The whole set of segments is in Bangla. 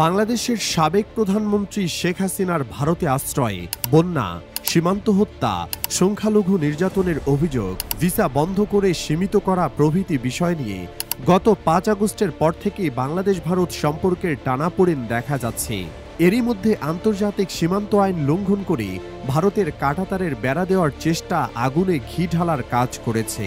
বাংলাদেশের সাবেক প্রধানমন্ত্রী শেখ হাসিনার ভারতে আশ্রয়ে বন্যা, সীমান্ত হত্যা, সংখ্যালঘু নির্যাতনের অভিযোগ, ভিসা বন্ধ করে সীমিত করা প্রভৃতি বিষয় নিয়ে গত ৫ আগস্টের পর থেকেই বাংলাদেশ ভারত সম্পর্কের টানাপোড়েন দেখা যাচ্ছে। এরই মধ্যে আন্তর্জাতিক সীমান্ত আইন লঙ্ঘন করে ভারতের কাঁটাতারের বেড়া দেওয়ার চেষ্টা আগুনে ঘি ঢালার কাজ করেছে।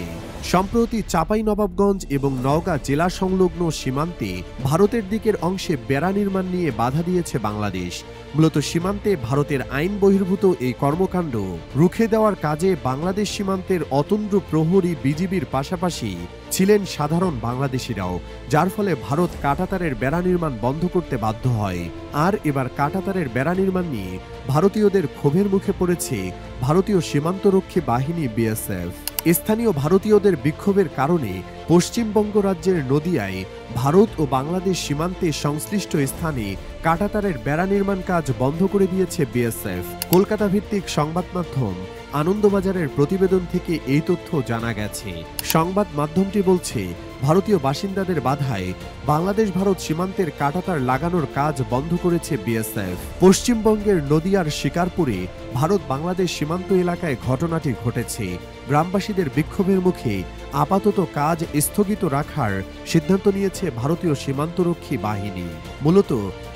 সম্প্রতি চাঁপাইনবাবগঞ্জ এবং নওগাঁ জেলা সংলগ্ন সীমান্তে ভারতের দিকের অংশে বেড়া নির্মাণ নিয়ে বাধা দিয়েছে বাংলাদেশ। মূলত সীমান্তে ভারতের আইন বহির্ভূত এই কর্মকাণ্ড রুখে দেওয়ার কাজে বাংলাদেশ সীমান্তের অতন্দ্র প্রহরী বিজিবির পাশাপাশি ছিলেন সাধারণ বাংলাদেশিরাও, যার ফলে ভারত কাঁটাতারের বেড়া নির্মাণ বন্ধ করতে বাধ্য হয়। আর এবার কাঁটাতারের বেড়া নির্মাণ নিয়ে ভারতীয়দের ক্ষোভের মুখে পড়েছে ভারতীয় সীমান্তরক্ষী বাহিনী বিএসএফ। স্থানীয় ভারতীয়দের বিক্ষোভের কারণে পশ্চিমবঙ্গ রাজ্যের নদিয়ায় ভারত ও বাংলাদেশ সীমান্তে সংশ্লিষ্ট স্থানে কাঁটাতারের বেড়া নির্মাণ কাজ বন্ধ করে দিয়েছে বিএসএফ। কলকাতা ভিত্তিক সংবাদ মাধ্যম আনন্দবাজারের প্রতিবেদন থেকে এই তথ্য জানা গেছে। সংবাদ মাধ্যমটি বলছে, ভারতীয় বাসিন্দাদের বাধায় বাংলাদেশ ভারত সীমান্তের কাঁটাতার লাগানোর কাজ বন্ধ করেছে বিএসএফ। পশ্চিমবঙ্গের নদিয়ার শিকারপুরে ভারত বাংলাদেশ সীমান্ত এলাকায় ঘটনাটি ঘটেছে। গ্রামবাসীদের বিক্ষোভের মুখে আপাতত কাজ স্থগিত রাখার সিদ্ধান্ত নিয়েছে ভারতীয় সীমান্তরক্ষী বাহিনী। মূলত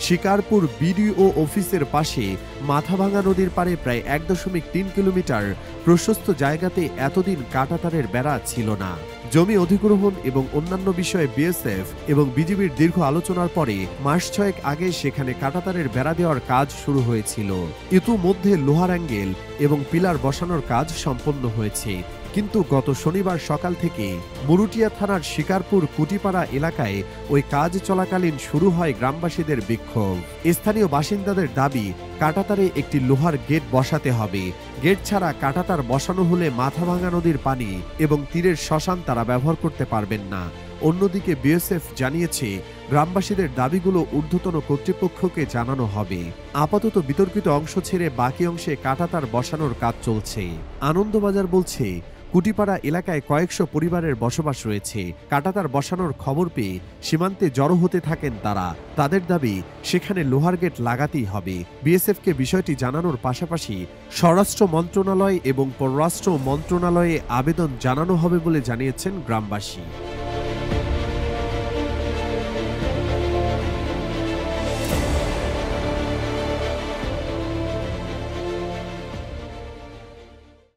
শিকারপুর বিডিও অফিসের পাশে মাথাভাঙা নদীর পাড়ে প্রায় ১.৩ কিলোমিটার প্রশস্ত জায়গাতে এতদিন কাঁটাতারের বেড়া ছিল না। জমি অধিগ্রহণ এবং অন্যান্য বিষয়ে বিএসএফ এবং বিজিবির দীর্ঘ আলোচনার পরে মাস ৬ আগে সেখানে কাঁটাতারের বেড়া দেওয়ার কাজ শুরু হয়েছিল। ইতিমধ্যে লোহার অ্যাঙ্গেল এবং পিলার বসানোর কাজ সম্পন্ন হয়েছে। কিন্তু গত শনিবার সকাল থেকে মুরুটিয়া থানার শিকারপুর কুটিপাড়া এলাকায় ওই কাজ চলাকালীন শুরু হয় গ্রামবাসীদের বিক্ষোভ। স্থানীয় বাসিন্দাদের দাবি, কাঁটাতারে একটি লোহার গেট বসাতে হবে। গেট ছাড়া কাঁটাতার বসানো হলে মাথাভাঙা নদীর পানি এবং তীরের শ্মশান তারা ব্যবহার করতে পারবেন না। অন্যদিকে বিএসএফ জানিয়েছে, গ্রামবাসীদের দাবিগুলো ঊর্ধ্বতন কর্তৃপক্ষকে জানানো হবে। আপাতত বিতর্কিত অংশ ছেড়ে বাকি অংশে কাঁটাতার বসানোর কাজ চলছে। আনন্দবাজার বলছে, কুটিপাড়া এলাকায় কয়েকশো পরিবারের বসবাস রয়েছে। কাঁটাতার বসানোর খবর পেয়ে সীমান্তে জড়ো হতে থাকেন তারা। তাদের দাবি, সেখানে লোহার গেট লাগাতেই হবে। বিএসএফকে বিষয়টি জানানোর পাশাপাশি স্বরাষ্ট্র মন্ত্রণালয় এবং পররাষ্ট্র মন্ত্রণালয়ে আবেদন জানানো হবে বলে জানিয়েছেন গ্রামবাসী।